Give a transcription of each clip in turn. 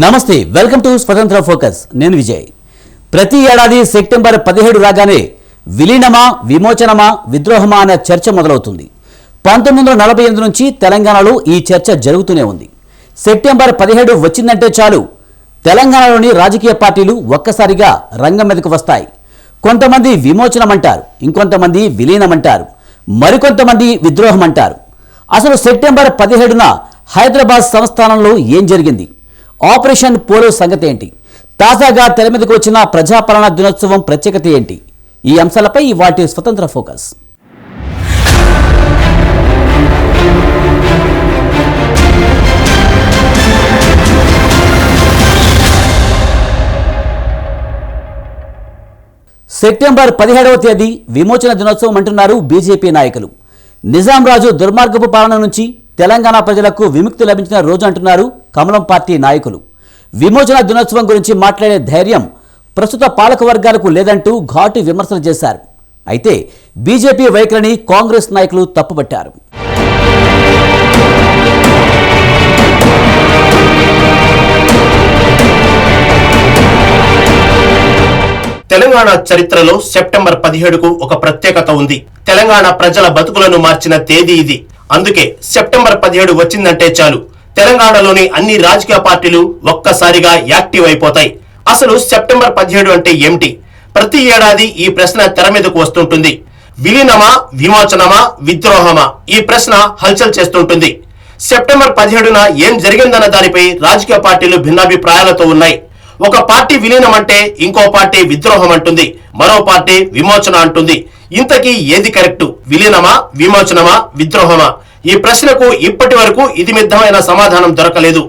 నమస్తే, welcome to స్వతంత్ర focus. నేను విజయ్. ప్రతి ఏడాది సెప్టెంబర్ 17 రాగానే విలీనమా, విమోచనమా, విద్రోహమా అనే చర్చ మొదలవుతుంది. 1948 నుంచి తెలంగాణలో ఈ చర్చ జరుగుతూనే ఉంది. సెప్టెంబర్ 17 వచ్చిందంటే చాలు తెలంగాణలోని రాజకీయ పార్టీలు ఒక్కసారిగా రంగం మీదకు వస్తాయి. కొంతమంది విమోచనం అంటారు, ఇంకొంతమంది విలీనం అంటారు, మరికొంతమంది విద్రోహం అంటారు. అసలు సెప్టెంబర్ 17న హైదరాబాద్ సంస్థానంలో ఏం జరిగింది? ఆపరేషన్ పోలో సంగతి ఏంటి? తాజాగా తెర మీదకు వచ్చిన ప్రజాపాలన దినోత్సవం ప్రత్యేకత ఏంటి? ఈ అంశాలపై వాటి స్వతంత్ర ఫోకస్. సెప్టెంబర్ 17వ తేదీ విమోచన దినోత్సవం అంటున్నారు బీజేపీ నాయకులు. నిజాం రాజు దుర్మార్గపు పాలన నుంచి తెలంగాణ ప్రజలకు విముక్తి లభించిన రోజు అంటున్నారు కమలం పార్టీ నాయకులు. విమోచన దినోత్సవం గురించి మాట్లాడే ధైర్యం ప్రస్తుత పాలక వర్గాలకు లేదంటూ ఘాటు విమర్శలు చేశారు. అయితే బీజేపీ వైఖరిని కాంగ్రెస్ నాయకులు తప్పుపట్టారు. తెలంగాణ చరిత్రలో సెప్టెంబర్ 17కు ఒక ప్రత్యేకత ఉంది. తెలంగాణ ప్రజల బతుకులను మార్చిన తేదీ ఇది. అందుకే సెప్టెంబర్ 17 వచ్చిందంటే చాలు తెలంగాణలోని అన్ని రాజకీయ పార్టీలు ఒక్కసారిగా యాక్టివ్ అయిపోతాయి. అసలు సెప్టెంబర్ 17 అంటే ఏమిటి? ప్రతి ఏడాది ఈ ప్రశ్న తెర మీదకు వస్తుంటుంది. విలీనమా, విమోచనమా, విద్రోహమా? ఈ ప్రశ్న హల్చల్ చేస్తుంటుంది. సెప్టెంబర్ 17న ఏం జరిగిందన్న దానిపై రాజకీయ పార్టీలు భిన్నాభిప్రాయాలతో ఉన్నాయి. ఒక పార్టీ విలీనం అంటే ఇంకో పార్టీ విద్రోహం అంటుంది, మరో పార్టీ విమోచన అంటుంది. ఇంతకీ ఏది కరెక్టు? విలీనమా, విమోచనమా, విద్రోహమా? ఈ ప్రశ్నకు ఇప్పటి వరకు ఇతిమిద్దమైన సమాధానం దొరకలేదు.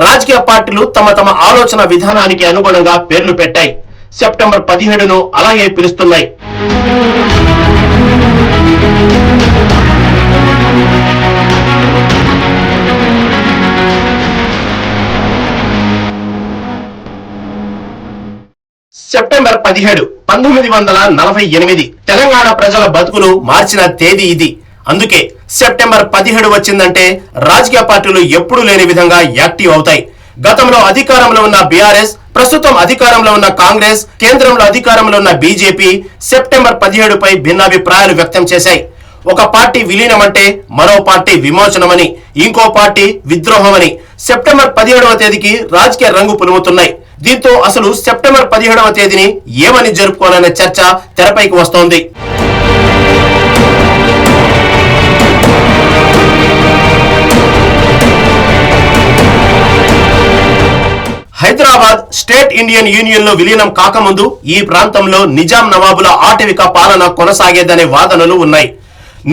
రాజకీయ పార్టీలు తమ తమ ఆలోచన విధానానికి అనుగుణంగా పేర్లు పెట్టాయి. సెప్టెంబర్ 17ను అలాగే పిలుస్తున్నాయి. సెప్టెంబర్ 17 1948 తెలంగాణ ప్రజల బతుకులు మార్చిన తేదీ ఇది. అందుకే సెప్టెంబర్ 17 వచ్చిందంటే రాజకీయ పార్టీలు ఎప్పుడూ లేని విధంగా యాక్టివ్ అవుతాయి. గతంలో అధికారంలో ఉన్న బీఆర్ఎస్, ప్రస్తుతం అధికారంలో ఉన్న కాంగ్రెస్, కేంద్రంలో అధికారంలో ఉన్న బీజేపీ సెప్టెంబర్ 17పై భిన్నాభిప్రాయాలు వ్యక్తం చేశాయి. ఒక పార్టీ విలీనం అంటే మరో పార్టీ విమోచనమని, ఇంకో పార్టీ విద్రోహమని సెప్టెంబర్ 17వ తేదీకి రాజకీయ రంగు పులుముతున్నాయి. దీంతో అసలు సెప్టెంబర్ 17వ తేదీని ఏమని జరుపుకోవాలనే చర్చ తెరపైకి వస్తోంది. హైదరాబాద్ స్టేట్ ఇండియన్ యూనియన్ లో విలీనం కాకముందు ఈ ప్రాంతంలో నిజాం నవాబుల ఆటవిక పాలన కొనసాగేదనే వాదనలు ఉన్నాయి.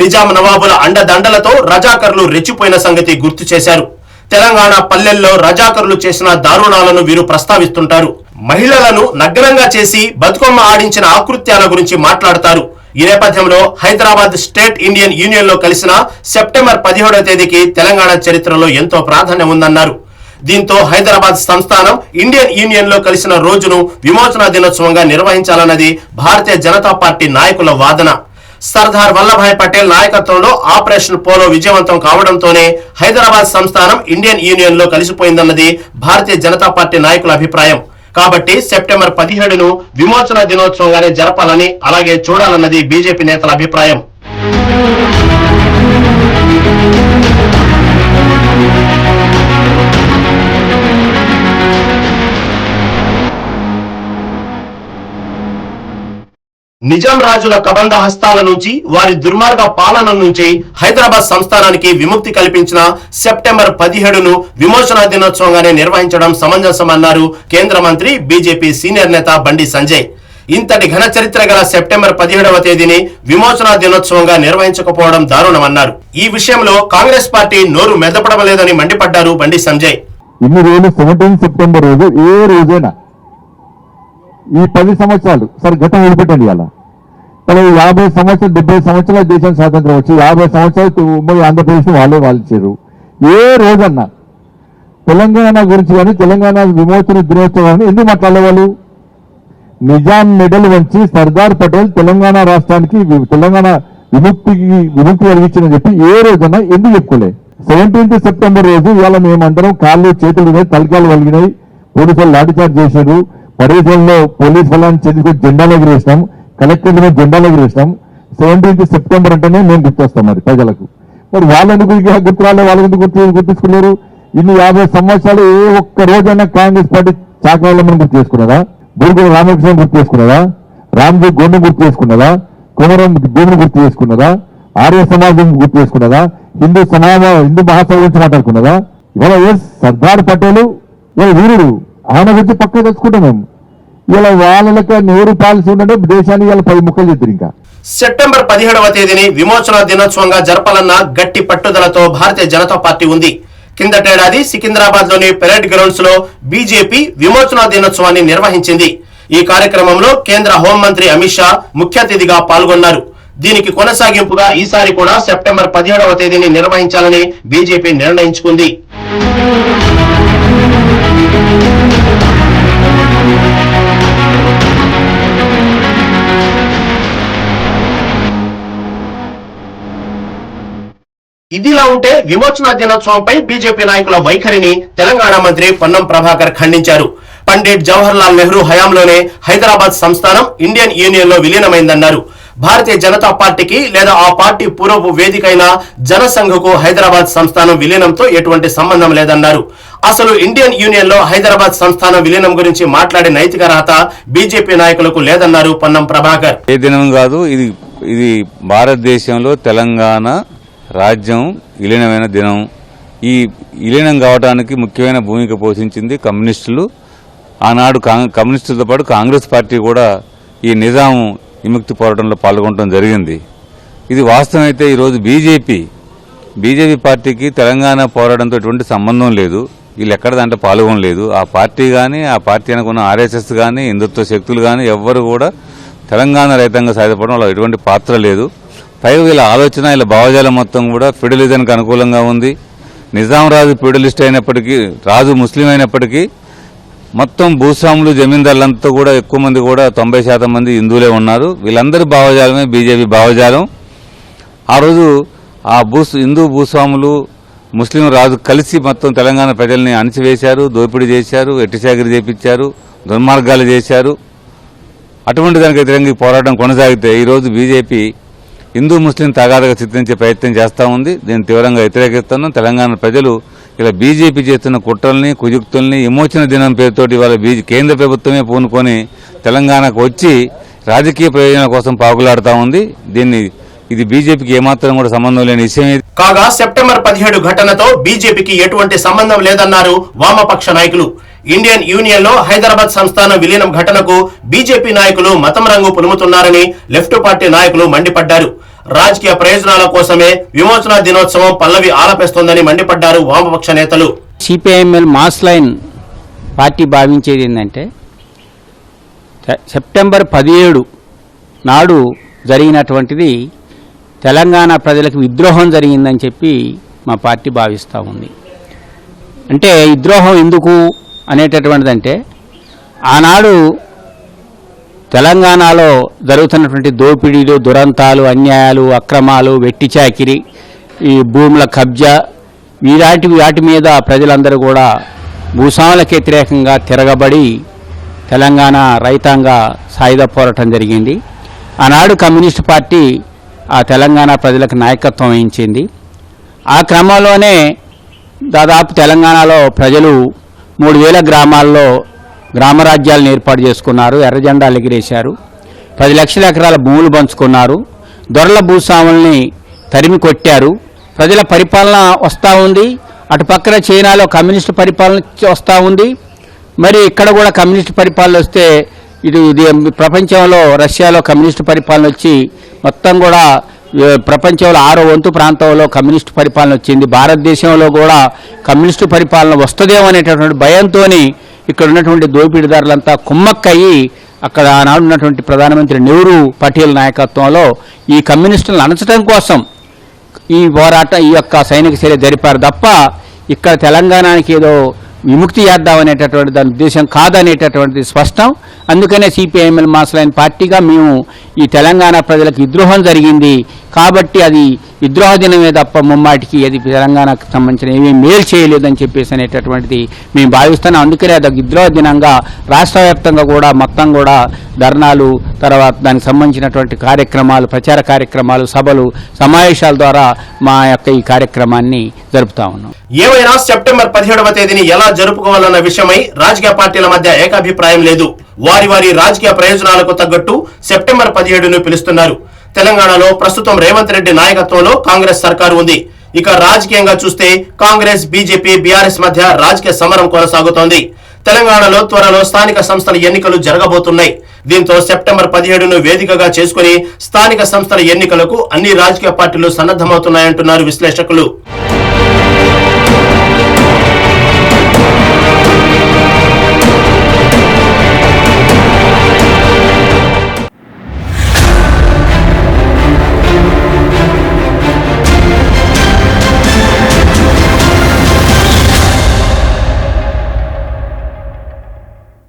నిజాం నవాబుల అండదండలతో రజాకర్లు రెచ్చిపోయిన సంగతి గుర్తు చేశారు. తెలంగాణ పల్లెల్లో రజాకర్లు చేసిన దారుణాలను వీరు ప్రస్తావిస్తుంటారు. మహిళలను నగ్నంగా చేసి బతుకమ్మ ఆడించిన ఆకృత్యాల గురించి మాట్లాడతారు. ఈ నేపథ్యంలో హైదరాబాద్ స్టేట్ ఇండియన్ యూనియన్ లో కలిసిన సెప్టెంబర్ 17వ తేదీకి తెలంగాణ చరిత్రలో ఎంతో ప్రాధాన్యం ఉందన్నారు. దీంతో హైదరాబాద్ సంస్థానం ఇండియన్ యూనియన్ లో కలిసిన రోజును విమోచన దినోత్సవంగా నిర్వహించాలన్నది భారతీయ జనతా పార్టీ నాయకుల వాదన. సర్దార్ వల్లభాయ్ పటేల్ నాయకత్వంలో ఆపరేషన్ పోలో విజయవంతం కావడంతోనే హైదరాబాద్ సంస్థానం ఇండియన్ యూనియన్ లో కలిసిపోయిందన్నది భారతీయ జనతా పార్టీ నాయకుల అభిప్రాయం. కాబట్టి సెప్టెంబర్ 17ను విమోచన దినోత్సవంగానే జరపాలని, అలాగే చూడాలన్నది బీజేపీ నేతల అభిప్రాయం. నిజాం రాజుల కబంధ హస్తాల నుంచి, వారి దుర్మార్గ పాలన నుంచి హైదరాబాద్ సంస్థానానికి విముక్తి కల్పించిన సెప్టెంబర్ 17ను విమోచన దినోత్సవంగానే నిర్వహించడం సమంజసమన్నారు కేంద్ర మంత్రి, బీజేపీ సీనియర్ నేత బండి సంజయ్. ఇంతటి ఘన చరిత్ర గల సెప్టెంబర్ 17వ తేదీని విమోచన దినోత్సవంగా నిర్వహించకపోవడం దారుణమన్నారు. ఈ విషయంలో కాంగ్రెస్ పార్టీ నోరు మెదపడలేదని మండిపడ్డారు బండి సంజయ్. ఇన్ని రోజులు 17 సెప్టెంబర్ రోజు ఏ రోజైనా ఈ 10 సంవత్సరాలు సరే గతం వదిలిపెట్టండి. అలా 50 సంవత్సరాలు 70 సంవత్సరాల దేశం స్వాతంత్రం వచ్చి 50 సంవత్సరాలు ఉమ్మడి ఆంధ్రప్రదేశ్ వాళ్ళే ఇచ్చారు. ఏ రోజన్నా తెలంగాణ గురించి కానీ తెలంగాణ విమోచన దినోత్సవాన్ని ఎందుకు మాట్లాడేవాళ్ళు? నిజాం మెడల్ వంచి సర్దార్ పటేల్ తెలంగాణ రాష్ట్రానికి తెలంగాణ విముక్తి కలిగించని చెప్పి ఏ రోజన్నా ఎందుకు చెప్పుకోలే? 17 సెప్టెంబర్ రోజు ఇవాళ మేమందరం కాళ్ళు చేతులు తలకాయలు కలిగినాయి, పోలీసు వాళ్ళు లాఠీచార్జ్ చేశారు, పర్యటనలో పోలీసు వాళ్ళని చెందుకొని జెండాలు ఎగిరేసినాం, కలెక్టర్ మీద జెండాలు ఎగిరేసినాం. 17th సెప్టెంబర్ అంటేనే మేము గుర్తొస్తాం మరి ప్రజలకు. మరి వాళ్ళెందుకు గుర్తు రాలే, వాళ్ళెందుకు గుర్తించుకున్నారు? ఇన్ని 50 సంవత్సరాలు ఏ ఒక్క రోజైనా కాంగ్రెస్ పార్టీ చాకరాళ్ళని గుర్తు చేసుకున్నదా? బూర్గుల రామకృష్ణ గుర్తు చేసుకున్నదా? రామ్జీ గోండు గుర్తు చేసుకున్నదా? కుమరం భూమిని గుర్తు చేసుకున్నదా? ఆర్య సమాజం గుర్తు చేసుకున్నదా? హిందూ మహాసభ గురించి మాట్లాడుకున్నదా? ఇవాళ సర్దార్ పటేల్ ఇవాళ వీరుడు, ఆయన గురించి పక్కన తెచ్చుకుంటాం మేము. ఇలా వాళ్ళకి నోరు పాలసీ ఉండే దేశాన్ని ఇలా 10 ముక్కలు చెప్తారు. ఇంకా సెప్టెంబర్ 17వ తేదీని విమోచన దినోత్సవంగా జరపాలన్న గట్టి పట్టుదలతో భారతీయ జనతా పార్టీ ఉంది. కిందటేడాది సికింద్రాబాద్ లోని పెరేడ్ గ్రౌండ్స్ లో బీజేపీ విమోచన దినోత్సవాన్ని నిర్వహించింది. ఈ కార్యక్రమంలో కేంద్ర హోంమంత్రి అమిత్ షా ముఖ్య అతిథిగా పాల్గొన్నారు. దీనికి కొనసాగింపుగా ఈసారి కూడా సెప్టెంబర్ 17వ తేదీని నిర్వహించాలని బీజేపీ నిర్ణయించుకుంది. ఇదిలా ఉంటే విమోచన దినోత్సవంపై బీజేపీ నాయకుల వైఖరిని తెలంగాణ మంత్రి పొన్నం ప్రభాకర్ ఖండించారు. పండిట్ జవహర్ లాల్ నెహ్రూ హయాంలోనే హైదరాబాద్ సంస్థానం ఇండియన్ యూనియన్ లో విలీనమైందన్నారు. భారతీయ జనతా పార్టీకి లేదా ఆ పార్టీ పూర్వపు వేదికైన జనసంఘకు హైదరాబాద్ సంస్థానం విలీనంతో ఎటువంటి సంబంధం లేదన్నారు. అసలు ఇండియన్ యూనియన్ లో హైదరాబాద్ సంస్థానం విలీనం గురించి మాట్లాడే నైతిక అర్హత బీజేపీ నాయకులకు లేదన్నారు పొన్నం ప్రభాకర్. ఏ దినం కాదు, ఇది భారతదేశంలో తెలంగాణ రాజ్యం విలీనమైన దినం. ఈ విలీనం కావడానికి ముఖ్యమైన భూమిక పోషించింది కమ్యూనిస్టులు. ఆనాడు కమ్యూనిస్టులతో పాటు కాంగ్రెస్ పార్టీ కూడా ఈ నిజాం విముక్తి పోరాటంలో పాల్గొనడం జరిగింది. ఇది వాస్తవమైతే ఈరోజు బీజేపీ పార్టీకి తెలంగాణ పోరాటంతో ఎటువంటి సంబంధం లేదు. వీళ్ళు ఎక్కడ దాంట్లో పాల్గొనలేదు. ఆ పార్టీ కానీ, ఆ పార్టీ అనుకున్న ఆర్ఎస్ఎస్ కానీ, హిందుత్వ శక్తులు కానీ ఎవ్వరు కూడా తెలంగాణ రైతాంగ సాధించడంలో ఎటువంటి పాత్ర లేదు. పైగా వీళ్ళ ఆలోచన, వీళ్ళ భావజాలం మొత్తం కూడా ఫెడరలిజానికి అనుకూలంగా ఉంది. నిజాం రాజు ఫెడరలిస్ట్ అయినప్పటికీ, రాజు ముస్లిం అయినప్పటికీ మొత్తం భూస్వాములు జమీందారులంతా కూడా ఎక్కువ మంది కూడా 90% మంది హిందువులే ఉన్నారు. వీళ్ళందరి భావజాలమే బీజేపీ భావజాలం. ఆ రోజు ఆ హిందూ భూస్వాములు ముస్లిం రాజు కలిసి మొత్తం తెలంగాణ ప్రజల్ని అణిచివేశారు, దోపిడీ చేశారు, ఎట్టిసాగిరి చేపించారు, దుర్మార్గాలు చేశారు. అటువంటి దానికి వ్యతిరేకంగా పోరాటం కొనసాగితే ఈరోజు బీజేపీ హిందూ ముస్లిం తగాదగా చిత్రించే ప్రయత్నం చేస్తూ ఉంది. దీన్ని తీవ్రంగా వ్యతిరేకిస్తున్నాం. తెలంగాణ ప్రజలు ఇలా బీజేపీ చేస్తున్న కుట్రల్ని, కుయుక్తుల్ని విమోచన దినం పేరుతోటి ఇవాళ కేంద్ర ప్రభుత్వమే పూనుకొని తెలంగాణకు వచ్చి రాజకీయ ప్రయోజనాల కోసం పాకులాడుతూ ఉంది. ఇది బీజేపీకి ఏమాత్రం కూడా సంబంధం లేని విషయం. కాగా సెప్టెంబర్ 17 ఘటనతో బీజేపీకి ఎటువంటి సంబంధం లేదన్నారు వామపక్ష నాయకులు. ఇండియన్ యూనియన్ లో హైదరాబాద్ సంస్థానం విలీనం ఘటనకు బీజేపీ నాయకులు మతం రంగు పులుముతున్నారని లెఫ్ట్ పార్టీ నాయకులు మండిపడ్డారు. రాజకీయ ప్రయోజనాల కోసమే విమోచన దినోత్సవం పల్లవి ఆలపిస్తోందని మండిపడ్డారు వామపక్ష నేతలు. సిపిఐఎంఎల్ మాస్ లైన్ పార్టీ భావించేది ఏంటంటే సెప్టెంబర్ 17 నాడు జరిగినటువంటిది తెలంగాణ ప్రజలకు విద్రోహం జరిగిందని చెప్పి మా పార్టీ భావిస్తూ ఉంది. అంటే విద్రోహం ఎందుకు అనేటటువంటిదంటే ఆనాడు తెలంగాణలో జరుగుతున్నటువంటి దోపిడీలు, దురంతాలు, అన్యాయాలు, అక్రమాలు, వెట్టి చాకిరి, ఈ భూముల కబ్జా, వాటి మీద ప్రజలందరూ కూడా భూస్వాములకు వ్యతిరేకంగా తిరగబడి తెలంగాణ రైతాంగ సాయుధ పోరాటం జరిగింది. ఆనాడు కమ్యూనిస్టు పార్టీ ఆ తెలంగాణ ప్రజలకు నాయకత్వం వహించింది. ఆ క్రమంలోనే దాదాపు తెలంగాణలో ప్రజలు 3000 గ్రామాల్లో గ్రామరాజ్యాలను ఏర్పాటు చేసుకున్నారు, ఎర్రజెండాలు ఎగిరేశారు, 10 లక్షల ఎకరాల భూములు పంచుకున్నారు, దొరల భూస్వాముల్ని తరిమి కొట్టారు. ప్రజల పరిపాలన వస్తూ ఉంది. అటు పక్కన చైనాలో కమ్యూనిస్టు పరిపాలన వస్తూ ఉంది. మరి ఇక్కడ కూడా కమ్యూనిస్టు పరిపాలన వస్తే ఇది ప్రపంచంలో రష్యాలో కమ్యూనిస్టు పరిపాలన వచ్చి మొత్తం కూడా ప్రపంచంలో 6వ వంతు ప్రాంతంలో కమ్యూనిస్టు పరిపాలన వచ్చింది. భారతదేశంలో కూడా కమ్యూనిస్టు పరిపాలన వస్తుందేమో అనేటటువంటి భయంతో ఇక్కడ ఉన్నటువంటి దోపిడీదారులంతా కుమ్మక్కయ్యి అక్కడ ఆనాడు ఉన్నటువంటి ప్రధానమంత్రి నెహ్రూ పటేల్ నాయకత్వంలో ఈ కమ్యూనిస్టులను అణచడం కోసం ఈ యొక్క సైనిక చర్య జరిపారు తప్ప ఇక్కడ తెలంగాణకి ఏదో విముక్తి చేద్దామనేటటువంటి దాని ఉద్దేశం కాదనేటటువంటిది స్పష్టం. అందుకనే సిపిఐఎంఎల్ మాస్ లైన్ పార్టీగా మేము ఈ తెలంగాణ ప్రజలకు విద్రోహం జరిగింది కాబట్టి అది విద్రోహ దినమే తప్ప ముమ్మాటికి అది తెలంగాణకు సంబంధించిన ఏమీ మేలు చేయలేదని చెప్పేసి అనేటటువంటిది మేము భావిస్తున్నాం. అందుకనే అది విద్రోహ దినంగా రాష్ట్ర వ్యాప్తంగా కూడా మొత్తం కూడా ధర్నాలు, తర్వాత దానికి సంబంధించినటువంటి కార్యక్రమాలు, ప్రచార కార్యక్రమాలు, సభలు, సమావేశాల ద్వారా మా యొక్క ఈ కార్యక్రమాన్ని జరుపుతా ఉన్నాం. ఏమైనా సెప్టెంబర్ 17వ తేదీని ఎలా జరుపుకోవాలన్న విషయమై రాజకీయ పార్టీల మధ్య ఏకాభిప్రాయం లేదు. వారి రాజకీయ ప్రయోజనాలకు తగ్గట్టు సెప్టెంబర్ 17ను పిలుస్తున్నారు. తెలంగాణలో ప్రస్తుతం రేవంత్ రెడ్డి నాయకత్వంలో కాంగ్రెస్ సర్కారు ఉంది. ఇక రాజకీయంగా చూస్తే కాంగ్రెస్, బీజేపీ, బీఆర్ఎస్ మధ్య రాజకీయ సమరం కొనసాగుతోంది. తెలంగాణలో త్వరలో స్థానిక సంస్థల ఎన్నికలు జరగబోతున్నాయి. దీంతో సెప్టెంబర్ 17ను వేదికగా చేసుకుని స్థానిక సంస్థల ఎన్నికలకు అన్ని రాజకీయ పార్టీలు సన్నద్ధమవుతున్నాయంటున్నారు విశ్లేషకులు.